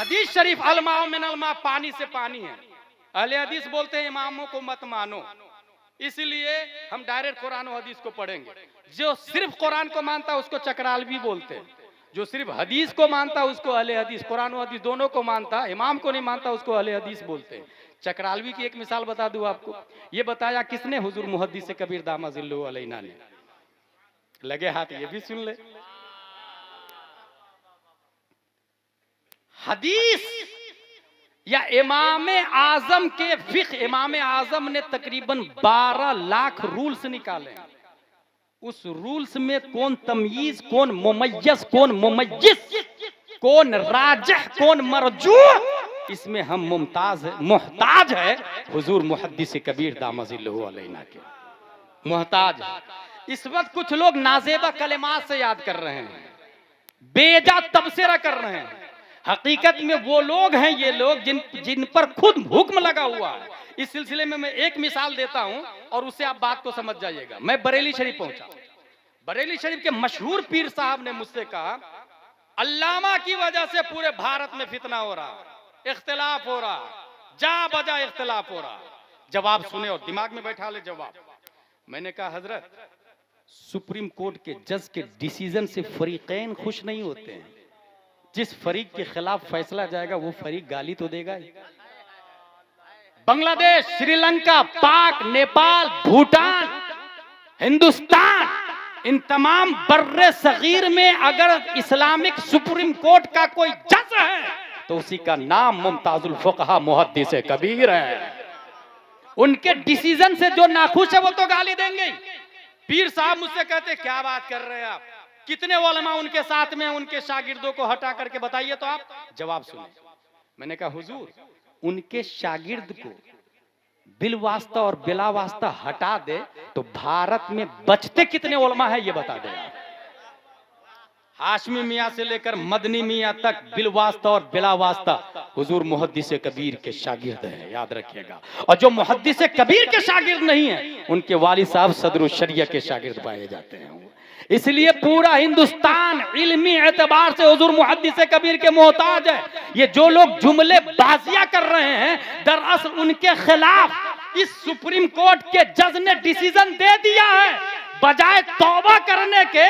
हदीस शरीफ अलमा मिनल मा, पानी से पानी है। अहले हदीस बोलते हैं इमामों को मत मानो, इसलिए हम डायरेक्ट कुरान और हदीस को पढ़ेंगे। जो सिर्फ कुरान को मानता है उसको चकरालवी बोलते हैं, जो सिर्फ हदीस को मानता है उसको अहले हदीस, कुरान और हदीस दोनों को मानता, इमाम को नहीं मानता उसको अहले हदीस बोलते हैं। चकरालवी की एक मिसाल बता दूं आपको, ये बताया किसने? हुजूर मुहद्दिस कबीर दामा जिल्लु अलैना ने। लगे हाथ, ये भी सुन ले। हदीस या इमाम आजम के फिक्र, इमाम आजम ने तकरीबन 12 लाख रूल्स निकाले। उस रूल्स में कौन तमयीज, कौन मुमय्यज, कौन मुमय्यिज, कौन राजिह, कौन मरजूह, इसमें हम मोहताज है हुजूर मुहद्दिस कबीर दामजिल्लहु अलैना के, मोहताज। इस वक्त कुछ लोग नाजेबा कलिमात से याद कर रहे हैं, बेजा तबसरा कर रहे हैं। हकीकत में वो लोग हैं, ये लोग जिन पर खुद हुक्म लगा हुआ है। इस सिलसिले में मैं एक मिसाल देता हूं और उससे आप बात को समझ जाइएगा। मैं बरेली शरीफ पहुंचा, बरेली शरीफ के मशहूर पीर साहब ने मुझसे कहा, अल्लामा की वजह से पूरे भारत में फितना हो रहा, इख्तिलाफ हो रहा, जा बजा इख्तिलाफ हो रहा। जवाब सुने और दिमाग में बैठा ले जवाब। मैंने कहा हजरत, सुप्रीम कोर्ट के जज के डिसीजन से फरीकैन खुश नहीं होते हैं। जिस फरीक के खिलाफ फैसला जाएगा वो फरीक गाली तो देगा ही। बांग्लादेश, श्रीलंका, पाक, नेपाल, भूटान, हिंदुस्तान, इन तमाम बर्रे सगीर में अगर इस्लामिक सुप्रीम कोर्ट का कोई जज है तो उसी का नाम मुमताजुल फुकहा मुहद्दिस कबीर है। उनके डिसीजन से जो नाखुश है वो तो गाली देंगे। पीर साहब मुझसे कहते, क्या बात कर रहे हैं आप, कितने उलमा उनके साथ में, उनके शागिर्दों को हटा करके बताइए तो आप। जवाब सुने। मैंने कहा हुजूर, उनके शागिर्द को बिलवास्ता और बिलावास्ता हटा दे तो भारत में बचते कितने उलमा है ये बता दे आप। हाशमी मियाँ से लेकर मदनी मियाँ तक बिलवास्ता और बिलावास्ता हुजूर मुहद्दिस कबीर के शागिर्द हैं, याद रखिएगा। और जो मुहद्दिस कबीर के शागिर्द नहीं है उनके वालिद साहब सदरुल शरिया के शागिर्द पाए जाते हैं। इसलिए पूरा हिंदुस्तान इल्मी एतबार से हुजूर मुहद्दिस कबीर के मोहताज है। ये जो लोग जुमले बाजियां कर रहे हैं, दरअसल उनके खिलाफ इस सुप्रीम कोर्ट के जज ने डिसीजन दे दिया है। बजाय तौबा करने के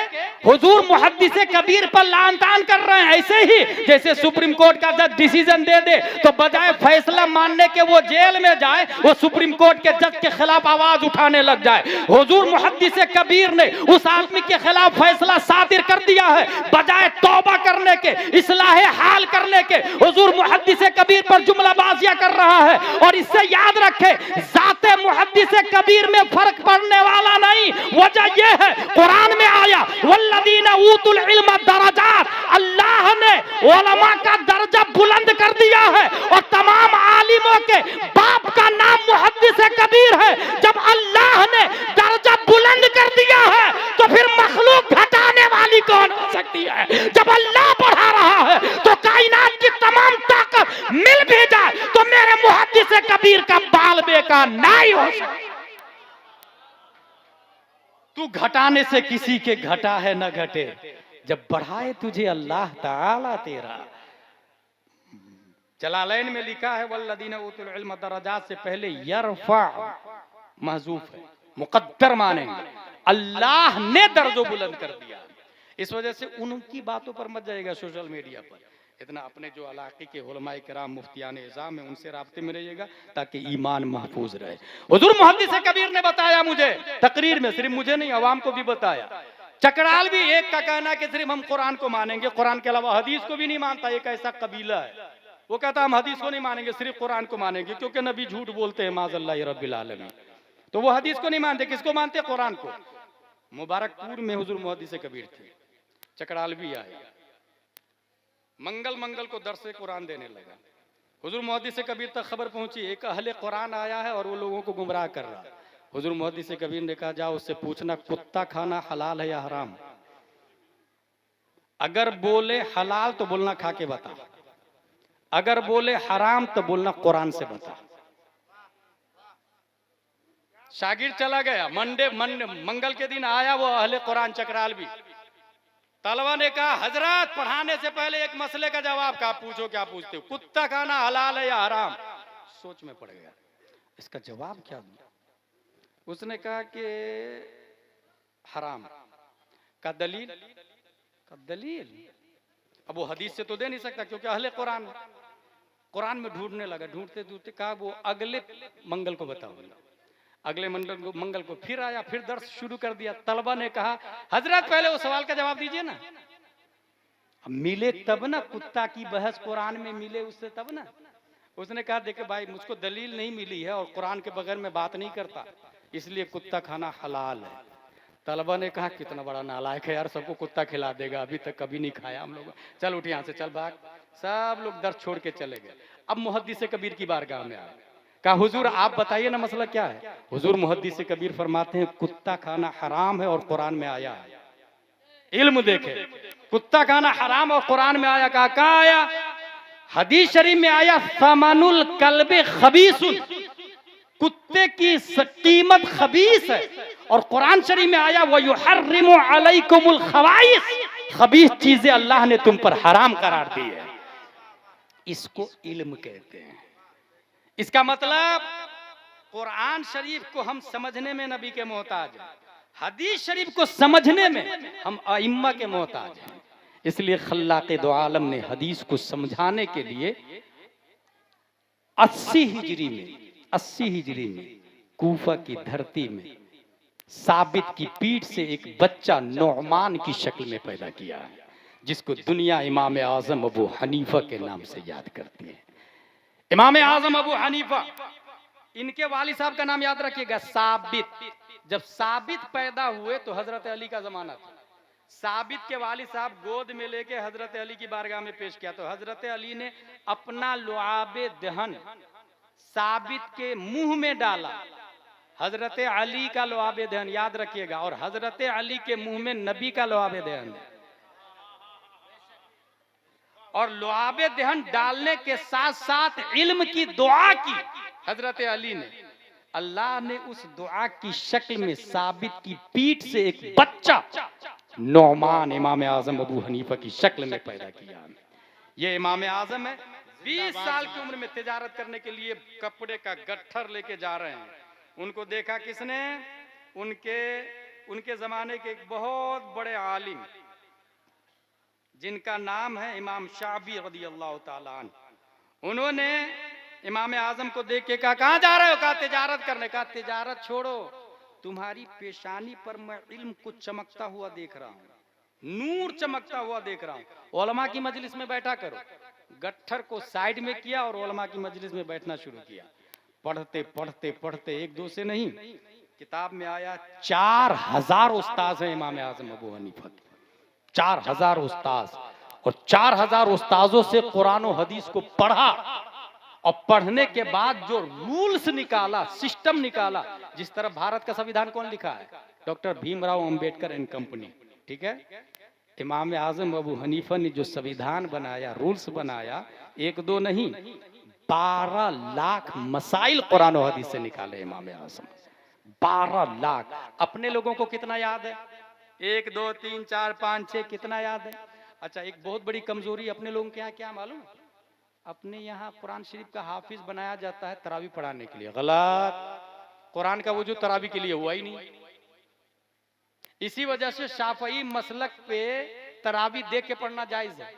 हुजूर मुहद्दिस कबीर पर लानतान कर रहे हैं। ऐसे ही जैसे सुप्रीम कोर्ट का जज डिसीजन दे दे तो बजाय फैसला मानने के वो जेल में जाए, वो सुप्रीम कोर्ट के जज के खिलाफ आवाज उठाने लग जाए। हुजूर मुहद्दिस कबीर ने उस आदमी के खिलाफ फैसला सादिर कर दिया है। बजाय तौबा करने के, इस्लाह हाल करने के, हुजूर मुहद्दिस कबीर पर जुमलाबाजियां कर रहा है। और इससे याद रखे, जाते मुहद्दिस कबीर में फर्क पड़ने वाला नहीं। वजह ये है, कुरान में आया वल्लदीना ऊतुल इल्म दरजात, अल्लाह ने उलमा का दर्जा बुलंद कर दिया है और तमाम आलिमों के बाप का नाम मुहद्दिस कबीर है। जब अल्लाह ने दर्जा बुलंद कर दिया है तो फिर मखलूक घटाने वाली कौन हो सकती है? जब अल्लाह बढ़ा रहा है तो कायनात की तमाम ताकत मिल भी जाए तो मेरे मुहद्दिस कबीर का बाल बेकार नहीं हो सकता। तू घटाने से किसी के घटा है न घटे, जब बढ़ाए तुझे अल्लाह ताला तेरा। जलालैन में लिखा है वल्लदीना उतुल इल्म दरजात से पहले यरफा महजूफ है, मुकद्दर मानेंगे। अल्लाह ने दर्जो बुलंद कर दिया। इस वजह से उनकी बातों पर मत जाइएगा सोशल मीडिया पर। इतना अपने जो इलाके के उलमाए किराम मुफ्तियान इज़ाम है उनसे राब्ते में रहिएगा ताकि ईमान महफूज रहे। हुजूर मुहद्दिस कबीर ने बताया मुझे तकरीर में, सिर्फ मुझे नहीं अवाम को भी बताया। चकराल भी एक का कहना कि सिर्फ हम कुरान को मानेंगे, कुरान के अलावा हदीस को भी नहीं मानता। एक ऐसा कबीला है वो कहता हम हदीस को नहीं मानेंगे, सिर्फ कुरान को मानेंगे, क्योंकि नबी झूठ बोलते हैं माज़अल्लाह रब्बिल आलमीन। तो वो हदीस को नहीं मानते, किसको मानते? कुरान को। मुबारकपुर में हुजूर मुहद्दिस कबीर थे, चकराल भी आए। मंगल को दर्स कुरान देने लगा। हुजूर मुहद्दिस कबीर तक खबर पहुंची एक अहले कुरान आया है और वो लोगों को गुमराह कर रहा है। हुजूर मुहद्दिस कबीर ने कहा जाओ उससे पूछना कुत्ता खाना हलाल है या हराम। अगर बोले हलाल तो बोलना खा के बता, अगर बोले हराम तो बोलना कुरान से बता। शागिर्द चला गया। मंगल के दिन आया वो अहले कुरान चकराल भी। तलबा ने कहा हजरत पढ़ाने से पहले एक मसले का जवाब का पूछो, क्या पूछते हो? कुत्ता खाना हलाल है या हराम? सोच में पड़ गया, इसका जवाब क्या दूं? उसने कहा कि हराम। का दलील? का दलील? अब वो हदीस से तो दे नहीं सकता क्योंकि अहले कुरान है। कुरान में ढूंढने लगा, ढूंढते ढूंढते कहा वो अगले मंगल को बताऊंगा। अगले मंगल को फिर आया, फिर दर्स शुरू कर दिया। तलबा ने कहा हजरत पहले वो सवाल का जवाब दीजिए ना। अब मिले तब ना, कुत्ता की बहस कुरान में मिले उससे तब ना। उसने कहा देखे भाई मुझको दलील नहीं मिली है और कुरान के बगैर में बात नहीं करता, इसलिए कुत्ता खाना हलाल है। तलबा ने कहा कितना बड़ा नालायक है यार, सबको कुत्ता खिला देगा, अभी तक कभी नहीं खाया हम लोग, चल उठ यहाँ से, चल भाग। सब लोग दर्द छोड़ के चले गए। अब मुहद्दिस कबीर की बारगाह में आ गए। कहा हुजूर आप बताइए ना मसला क्या है? हुजूर मुहद्दिस कबीर फरमाते हैं कुत्ता खाना हराम है और कुरान में आया है। इल्म देखे, कुत्ता खाना हराम और कुरान में आया। कहा कहाँ आया? हदीस शरीफ में आया समनुल कल्बे खबीसुन, कुत्ते की कीमत खबीस है। और कुरान शरीफ में आया वो युहर्रिमु अलैकुमुल खबाइस, खबीस चीजें अल्लाह ने तुम पर हराम करार दी है। इसको इल्म कहते हैं। इसका मतलब कुरान शरीफ को हम समझने में नबी के मोहताज हैं, हदीस शरीफ को समझने में हम अइम्मा के मोहताज हैं। इसलिए खल्लाक़े दो आलम ने हदीस को समझाने के लिए 80 हिजरी में कूफा की धरती में साबित की पीठ से एक बच्चा नौमान की शक्ल में पैदा किया है, जिसको दुनिया इमाम आजम अबू हनीफा के नाम से याद करती है। इमाम आजम अबू हनीफा, इनके वालिद साहब का नाम याद रखिएगा साबित। जब साबित पैदा हुए तो हजरत अली का जमाना था। साबित के वालिद साहब गोद में लेके हजरत अली की बारगाह में पेश किया तो हजरत अली ने अपना लुआबे दहन साबित के मुंह में डाला। हजरत अली का लुआबे दहन याद रखिएगा, और हजरत अली के मुंह में नबी का लुआबे दहन है। और लुआबे दहन डालने के साथ साथ इल्म की दुआ की हजरत अली ने। अल्लाह ने उस दुआ की शक्ल में साबित की पीठ से एक बच्चा नौमान इमाम आजम अबू हनीफा की शक्ल में पैदा किया। ये इमाम आजम है, 20 साल की उम्र में तिजारत करने के लिए कपड़े का गट्ठर लेके जा रहे हैं। उनको देखा किसने? उनके जमाने के एक बहुत बड़े आलिम जिनका नाम है इमाम शाबी रदियल्लाहु ताला अन्हु। उन्होंने इमाम आजम को देख के कहा कहाँ जा रहे हो? कहा तिजारत करने। कहा तिजारत छोड़ो, तुम्हारी पेशानी पर मैं इल्म को चमकता हुआ देख रहा हूँ, नूर चमकता हुआ देख रहा हूँ। उलमा की मजलिस में बैठा करो। गट्ठर को साइड में किया और उलमा की मजलिस में बैठना शुरू किया। पढ़ते पढ़ते पढ़ते एक दो से नहीं, किताब में आया 4000 उस्ताद हैं इमाम आजम अबू हनीफा के। 4000 उस्ताद, और 4000 उस्ताजों से कुरान और हदीस को पढ़ा, और पढ़ने के बाद जो रूल्स निकाला, सिस्टम निकाला। जिस तरह भारत का संविधान कौन लिखा है? Doctor Bhimrao Ambedkar and company, ठीक है। इमाम आजम अबू हनीफा ने जो संविधान बनाया, रूल्स बनाया, एक दो नहीं 12 लाख मसाइल कुरान और हदीस से निकाले इमाम आजम। 12 लाख। अपने लोगों को कितना याद है? 1 2 3 4 5 6 कितना याद है? अच्छा, एक बहुत बड़ी कमजोरी अपने लोगों के यहाँ क्या मालूम? अपने यहाँ कुरान शरीफ का हाफिज बनाया जाता है तरावी पढ़ाने के लिए। गलत। कुरान का वजूद तरावी के लिए हुआ ही नहीं। इसी वजह से शाफई मसलक पे तरावी देख के पढ़ना जायज है।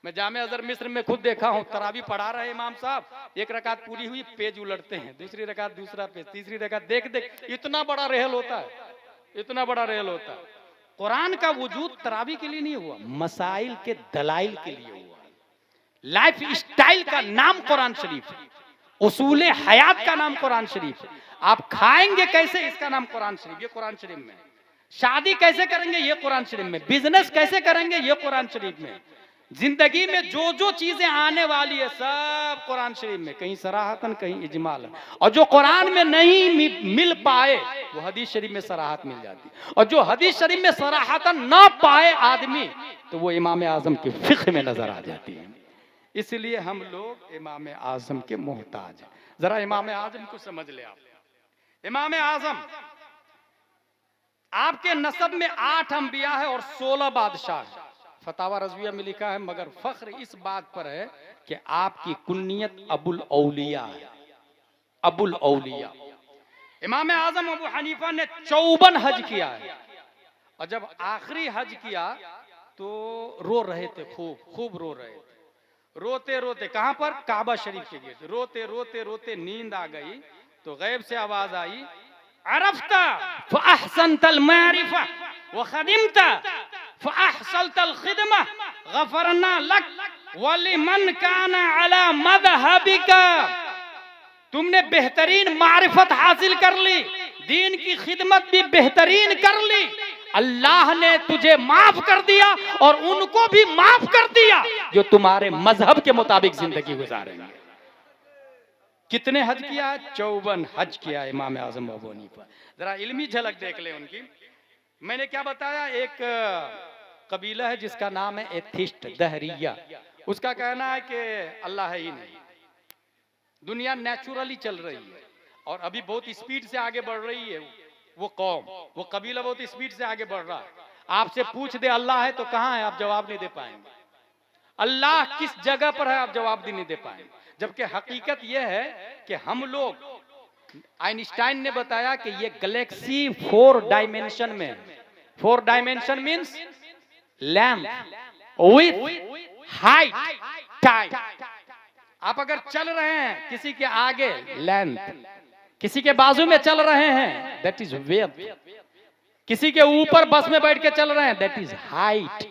मैं जामे अजहर मिस्र में खुद देखा हूँ, तरावी पढ़ा रहे इमाम साहब, एक रकात पूरी हुई, पेज उलटते हैं, दूसरी रकात दूसरा पेज, तीसरी रकात, देख देख इतना बड़ा रेहल होता है, इतना बड़ा रेहल होता है। कुरान का वजूद तरावी के लिए नहीं हुआ, मसाइल के दलाइल के लिए हुआ। लाइफ स्टाइल का नाम कुरान शरीफ है, उसूले हयात का नाम कुरान शरीफ है। आप खाएंगे कैसे, इसका नाम कुरान शरीफ, ये कुरान शरीफ में। शादी कैसे करेंगे, ये कुरान शरीफ में। बिजनेस कैसे करेंगे, ये कुरान शरीफ में। जिंदगी में जो जो चीजें आने वाली है सब कुरान शरीफ में, कहीं सराहतन कहीं इजमालन। और जो कुरान में नहीं मिल पाए वो हदीस शरीफ में सराहत मिल जाती। और जो हदीस शरीफ में सराहतन ना पाए आदमी, तो वो इमाम आजम के फिक्र में नजर आ जाती है। इसलिए हम लोग इमाम आजम के मोहताज हैं। जरा इमाम आजम को समझ ले आप। इमाम आजम आपके नसब में 8 अंबिया है और 16 बादशाह है। फतावा रज़विया में लिखा है, मगर फख्र इस बात पर है कि आपकी कुन्नियत अबुल औलिया है, अबुल औलिया। इमाम आजम अबू हनीफा ने 54 हज किया है, और जब आखिरी हज किया तो रो रहे थे, खूब रो रहे थे। रोते रोते कहां पर? काबा शरीफ के गेट। रोते रोते रोते नींद आ गई तो गैब से आवाज आई, अरफ्ता फअहसनतल मारिफा व खदिमता फअहसनतल खिदमा गफरना लक वलिमन काना अला मज़हबिका। तुमने बेहतरीन मारिफत हासिल कर ली, दीन की खिदमत भी बेहतरीन कर ली, अल्लाह ने तुझे माफ कर दिया और उनको भी माफ कर दिया जो तुम्हारे मजहब के मुताबिक जिंदगी गुजारेंगे। कितने हज किया? 54 हज किया इमाम आजम अबू हनीफा। जरा इल्मी झलक देख ले उनकी। मैंने क्या बताया, एक कबीला है जिसका नाम है एथिस्ट, दहरिया। उसका कहना है कि अल्लाह है ही नहीं, दुनिया नेचुरली चल रही है और अभी बहुत स्पीड से आगे बढ़ रही है। वो कौम, वो कबीला बहुत स्पीड से आगे बढ़ रहा है। आपसे पूछ दे अल्लाह है तो कहां है, आप जवाब नहीं दे पाएंगे। अल्लाह किस जगह पर है, आप जवाब भी नहीं दे पाएंगे। जबकि हकीकत यह है कि हम लोग, आइंस्टाइन ने बताया कि ये गैलेक्सी 4 डायमेंशन में है। 4 dimension means length, width, height, time. आप अगर चल रहे हैं किसी के आगे लेंथ, किसी के बाजू में चल रहे हैं दैट इज विड्थ, किसी के ऊपर बस में बैठ के चल रहे हैं दैट इज हाइट,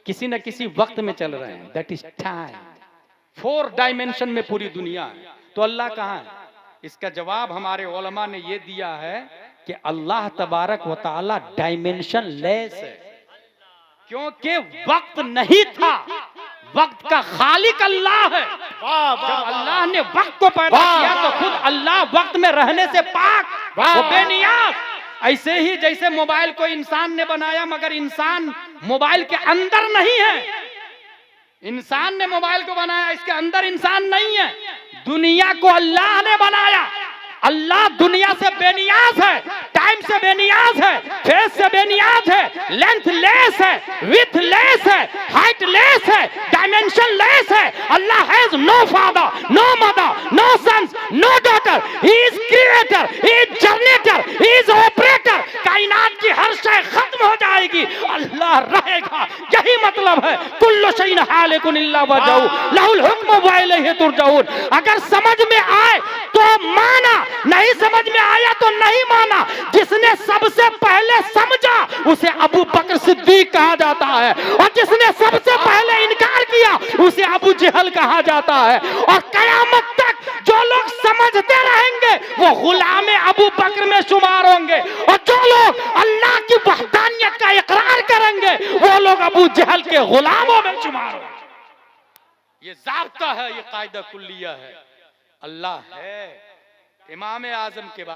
किसी न किसी वक्त में चल रहे हैं दैट इज टाइम। 4 डायमेंशन में पूरी दुनिया है। तो अल्लाह कहां है? इसका जवाब हमारे उलमा ने यह दिया है कि अल्लाह तबारक व तआला डायमेंशन लेस है, क्योंकि वक्त नहीं था, वक्त का खालिक अल्लाह है। जब अल्लाह ने वक्त को पैदा किया तो खुद अल्लाह वक्त में रहने से पाक, वो बेनियाज। ऐसे ही जैसे मोबाइल को इंसान ने बनाया, मगर इंसान मोबाइल के अंदर नहीं है। इंसान ने मोबाइल को बनाया, इसके अंदर इंसान नहीं है। दुनिया को अल्लाह ने बनाया। अल्लाह दुनिया से बेनियाज है, टाइम से बेनियाज है, फेस से बेनियाज है, लेंथ लेस है, विड्थ लेस है, हाइट लेस है, डायमेंशन लेस है। Allah has no father, no mother, no sons, no daughter. He is creator, he is generator, he is operator. कायनात की हर शय खत्म हो जाएगी, अल्लाह रहेगा। यही मतलब है कुल्लु शैइन हालिकुन इल्ला वजहू लहुल हुक्मु व इलैहि तुरजऊन। अगर समझ में आए तो माना, नहीं समझ में आया तो नहीं माना। जिसने सबसे पहले समझा उसे अबू बकर सिद्दीक कहा जाता है, और जिसने सबसे पहले इनकार किया उसे अबू जहल कहा जाता है। और कयामत तक जो लोग समझते रहेंगे वो गुलाम अबू बकर में शुमार होंगे, और जो लोग अल्लाह की वहदानियत का इकरार करेंगे वो लोग अबू जहल के गुलामों में शुमार होंगे। ये ज़ाब्ता है, ये कायदा कुल्लिया है। अल्लाह है। इमाम आजम के बाद